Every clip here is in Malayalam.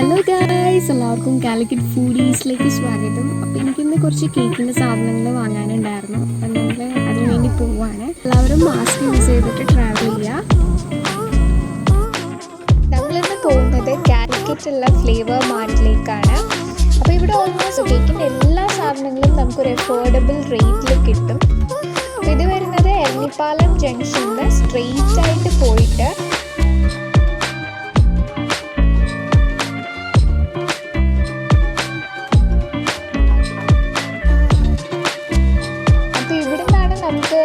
ഹലോ ഗായ്സ്, എല്ലാവർക്കും കാലിക്കറ്റ് ഫുഡീസിലേക്ക് സ്വാഗതം. അപ്പോൾ എനിക്കിന്ന് കുറച്ച് കേക്കിൻ്റെ സാധനങ്ങൾ വാങ്ങാനുണ്ടായിരുന്നു. അപ്പം നമ്മൾ അതിന് വേണ്ടി പോവുകയാണ്. എല്ലാവരും മാസ്ക് യൂസ് ചെയ്തിട്ട് ട്രാവൽ ചെയ്യുക. നമ്മളിന്ന് പോകുന്നത് കാലിക്കറ്റുള്ള ഫ്ലേവർ മാർട്ടിലേക്കാണ്. അപ്പോൾ ഇവിടെ ഓൾമോസ്റ്റ് കേക്കിൻ്റെ എല്ലാ സാധനങ്ങളും നമുക്കൊരു അഫോർഡബിൾ റേറ്റിൽ കിട്ടും. അപ്പോൾ ഇത് വരുന്നത് എരഞ്ഞിപ്പാലം ജംഗ്ഷനിൽ സ്ട്രെയിറ്റ് ആയിട്ട് പോയിട്ട്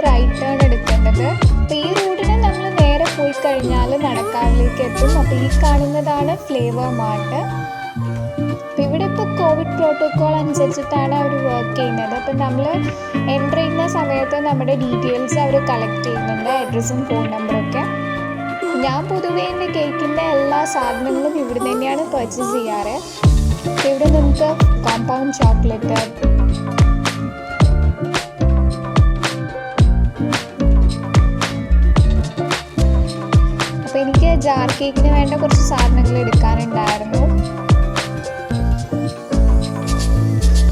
റൈറ്റ് ടേൺ എടുക്കേണ്ടത്. അപ്പോൾ ഈ റോഡിന് നമ്മൾ നേരെ പോയി കഴിഞ്ഞാൽ നടക്കാവിലേക്ക് എത്തും. അപ്പോൾ ഈ കാണുന്നതാണ് ഫ്ലേവർ മാർട്ട്. അപ്പോൾ ഇവിടെ ഇപ്പോൾ കോവിഡ് പ്രോട്ടോക്കോൾ അനുസരിച്ചിട്ടാണ് അവർ വർക്ക് ചെയ്യുന്നത്. അപ്പം നമ്മൾ എൻ്റർ ചെയ്യുന്ന സമയത്ത് നമ്മുടെ ഡീറ്റെയിൽസ് അവർ കളക്ട് ചെയ്യുന്നുണ്ട്, അഡ്രസ്സും ഫോൺ നമ്പറൊക്കെ. ഞാൻ പൊതുവേ എൻ്റെ കേക്കിൻ്റെ എല്ലാ സാധനങ്ങളും ഇവിടെ തന്നെയാണ് പർച്ചേസ് ചെയ്യാറ്. അപ്പോൾ ഇവിടെ നമുക്ക് കോമ്പൗണ്ട് ചോക്ലേറ്റ്, എനിക്ക് ജാർ കേക്കിന് വേണ്ട കുറച്ച് സാധനങ്ങൾ എടുക്കാനുണ്ടായിരുന്നു.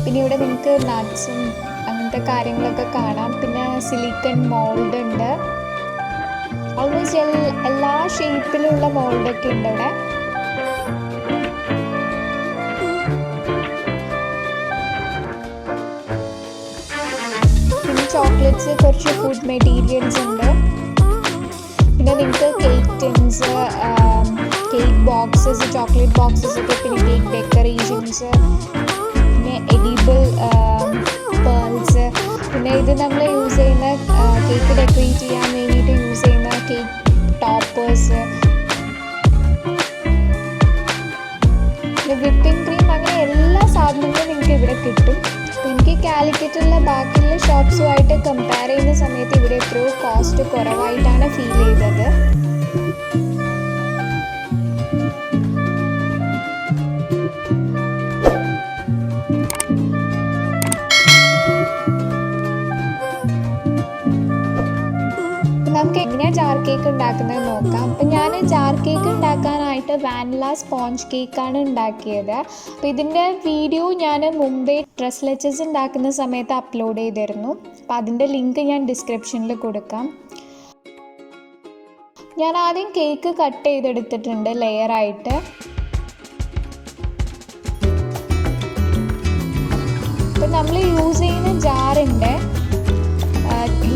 പിന്നെ ഇവിടെ നിങ്ങൾക്ക് നട്ട്സും അങ്ങനത്തെ കാര്യങ്ങളൊക്കെ കാണാം. പിന്നെ സിലിക്കൺ മോൾഡ് ഉണ്ട്. ഓൾമോസ്റ്റ് എല്ലാ ഷേപ്പിലുള്ള മോൾഡൊക്കെ ഉണ്ട് ഇവിടെ. പിന്നെ ചോക്ലേറ്റ്സ്, കുറച്ച് ഫുഡ് മെറ്റീരിയൽസ് ഉണ്ട്. പിന്നെ നിങ്ങൾക്ക് cake tins, cake boxes, chocolate boxes ഒക്കെ, പിന്നെ കേക്ക് ഡെക്കറേഷൻസ്, പിന്നെ എഡിബിൾ പേൾസ്, പിന്നെ ഇത് നമ്മൾ യൂസ് ചെയ്യുന്ന കേക്ക് ഡെക്കറേറ്റ് ചെയ്യാൻ വേണ്ടിയിട്ട് യൂസ് ചെയ്യുന്ന കേക്ക് ടോപ്പേഴ്സ്, പിന്നെ വിപ്പിംഗ് ക്രീം, അങ്ങനെ എല്ലാ സാധനങ്ങളും നിങ്ങൾക്ക് ഇവിടെ കിട്ടും. എനിക്ക് കാലിക്കറ്റുള്ള ബാക്കിയുള്ള ഷോപ്സുമായിട്ട് കമ്പയർ ചെയ്യുന്ന സമയത്ത് ഇവിടെ എത്രയോ കോസ്റ്റ് കുറവായിട്ടാണ് ഫീൽ ചെയ്തത്. നമുക്ക് എങ്ങനെയാണ് ജാർ കേക്ക് ഉണ്ടാക്കുന്നത് നോക്കാം. അപ്പം ഞാൻ ജാർ കേക്ക് ഉണ്ടാക്കാനായിട്ട് വാനില സ്പോഞ്ച് കേക്കാണ് ഉണ്ടാക്കിയത്. അപ്പോൾ ഇതിൻ്റെ വീഡിയോ ഞാൻ മുമ്പേ ഡ്രസ് ലെച്ചസ് ഉണ്ടാക്കുന്ന സമയത്ത് അപ്ലോഡ് ചെയ്തിരുന്നു. അപ്പോൾ അതിൻ്റെ ലിങ്ക് ഞാൻ ഡിസ്ക്രിപ്ഷനിൽ കൊടുക്കാം. ഞാൻ ആദ്യം കേക്ക് കട്ട് ചെയ്തെടുത്തിട്ടുണ്ട് ലെയറായിട്ട്. അപ്പോൾ നമ്മൾ യൂസ് ചെയ്യുന്ന ജാറിൻ്റെ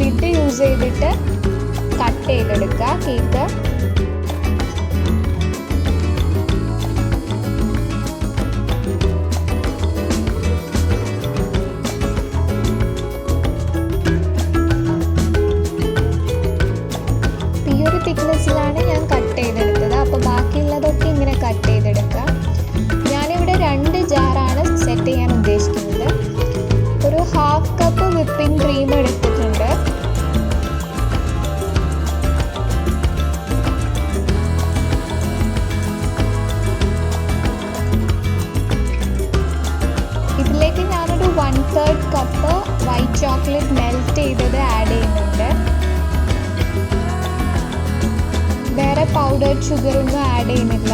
ലിഡ് യൂസ് ചെയ്തിട്ട് കട്ട് ചെയ്തെടുക്കുക കേക്ക്. ഈ ഒരു തിക്നെസ്സിലാണ് ഞാൻ കട്ട് ചെയ്തെടുത്തത്. അപ്പോൾ ബാക്കിയുള്ളതൊക്കെ ഇങ്ങനെ കട്ട് ചെയ്തെടുക്കുക. ഞാനിവിടെ 2 ജാറാണ് സെറ്റ് ചെയ്യാൻ ഉദ്ദേശിക്കുന്നത്. ഒരു 1/2 കപ്പ് വിപ്പിംഗ് ക്രീം എടുത്തിട്ടുണ്ട്. ഇതിലേക്ക് ഞാനൊരു 1/3 കപ്പ് വൈറ്റ് ചോക്ലേറ്റ് മെൽറ്റ് ചെയ്തത് ആഡ് ചെയ്യുന്നുണ്ട്. വേറെ പൗഡേർഡ് ഷുഗറൊന്നും ആഡ് ചെയ്യുന്നില്ല.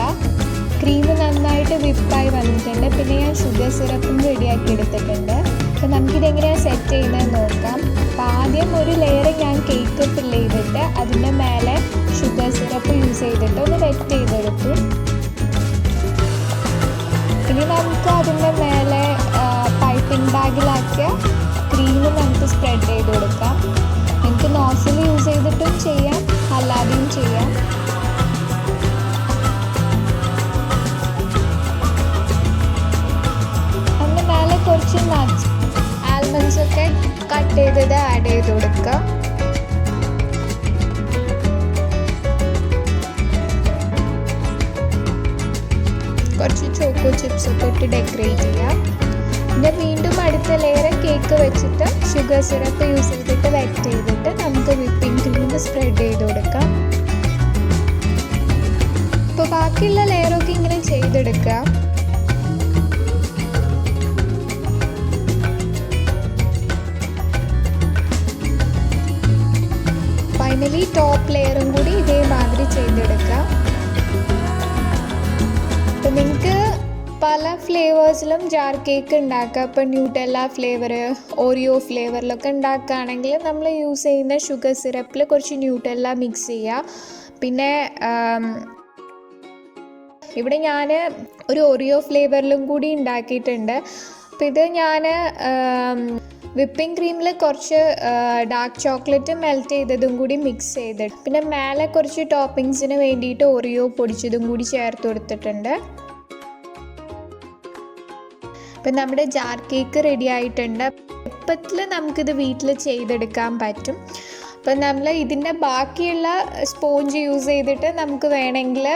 ക്രീം നന്നായിട്ട് വിപ്പായി വന്നിട്ടുണ്ട്. പിന്നെ ഞാൻ ഷുഗർ സിറപ്പും റെഡിയാക്കി എടുത്തിട്ടുണ്ട്. അപ്പോൾ നമുക്കിതെങ്ങനെയാണ് സെറ്റ് ചെയ്യുന്നത് നോക്കാം. അപ്പോൾ ആദ്യം ഒരു ലെയർ ഞാൻ കേക്ക് ഫില്ല് ചെയ്തിട്ട് അതിൻ്റെ മേലെ ഷുഗർ സിറപ്പ് യൂസ് ചെയ്തിട്ട് ഒന്ന് വെറ്റ് ചെയ്തെടുത്തു. ഇനി നമുക്ക് അതിൻ്റെ മേലെ പൈപ്പിംഗ് ബാഗിലാക്കിയ ക്രീം നമുക്ക് സ്പ്രെഡ് ചെയ്ത് കൊടുക്കാം. നമുക്ക് നോസിൽ യൂസ് ചെയ്തിട്ടും ചെയ്യാം, അല്ലാതെയും ചെയ്യാം. അതിൻ്റെ മേലെ കുറച്ച് നട്ട്സ്, ആൽമണ്ട്സ് ഒക്കെ കട്ട് ചെയ്തത് ആഡ് ചെയ്ത് കൊടുക്കുക. കുറച്ച് ചോക്കോ ചിപ്സ് ഒക്കെ ഇട്ട് ഡെക്കറേറ്റ് ചെയ്യാം. പിന്നെ വീണ്ടും അടുത്ത ലെയർ കേക്ക് വെച്ചിട്ട് ഷുഗർ സിറപ്പ് യൂസ് ചെയ്തിട്ട് വെറ്റ് ചെയ്തിട്ട് നമുക്ക് വിപ്പിംഗ് ക്രീം സ്പ്രെഡ് ചെയ്ത് കൊടുക്കാം. അപ്പോൾ ബാക്കിയുള്ള ലെയറൊക്കെ ഇങ്ങനെ ചെയ്തെടുക്കുക. ഫൈനലി ടോപ്പ് ലെയറും കൂടി ഇതേമാതിരി ചെയ്തെടുക്കുക. അപ്പോൾ നിങ്ങൾക്ക് പല ഫ്ലേവേഴ്സിലും ജാർ കേക്ക് ഉണ്ടാക്കുക. ഇപ്പോൾ ന്യൂട്ടെല്ല ഫ്ലേവർ, ഓറിയോ ഫ്ലേവറിലൊക്കെ ഉണ്ടാക്കുകയാണെങ്കിൽ നമ്മൾ യൂസ് ചെയ്യുന്ന ഷുഗർ സിറപ്പിൽ കുറച്ച് ന്യൂട്ടെല്ല മിക്സ് ചെയ്യുക. പിന്നെ ഇവിടെ ഞാൻ ഒരു ഓറിയോ ഫ്ലേവറിലും കൂടി ഉണ്ടാക്കിയിട്ടുണ്ട്. അപ്പോൾ ഇത് ഞാൻ വിപ്പിംഗ് ക്രീമിൽ കുറച്ച് ഡാർക്ക് ചോക്ലേറ്റ് മെൽറ്റ് ചെയ്തതും കൂടി മിക്സ് ചെയ്തിട്ട് പിന്നെ മേലെ കുറച്ച് ടോപ്പിങ്സിന് വേണ്ടിയിട്ട് ഓറിയോ പൊടിച്ചതും കൂടി ചേർത്ത് കൊടുത്തിട്ടുണ്ട്. അപ്പം നമ്മുടെ ജാർ കേക്ക് റെഡി ആയിട്ടുണ്ട്. എളുപ്പത്തിൽ നമുക്കിത് വീട്ടിൽ ചെയ്തെടുക്കാൻ പറ്റും. അപ്പം നമ്മൾ ഇതിൻ്റെ ബാക്കിയുള്ള സ്പോഞ്ച് യൂസ് ചെയ്തിട്ട് നമുക്ക് വേണമെങ്കിൽ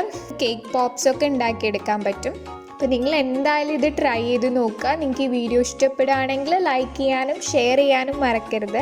കേക്ക് പോപ്സൊക്കെ ഉണ്ടാക്കിയെടുക്കാൻ പറ്റും. അപ്പോൾ നിങ്ങൾ എന്തായാലും ഇത് ട്രൈ ചെയ്ത് നോക്കുക. നിങ്ങൾക്ക് ഈ വീഡിയോ ഇഷ്ടപ്പെടുകയാണെങ്കിൽ ലൈക്ക് ചെയ്യാനും ഷെയർ ചെയ്യാനും മറക്കരുത്.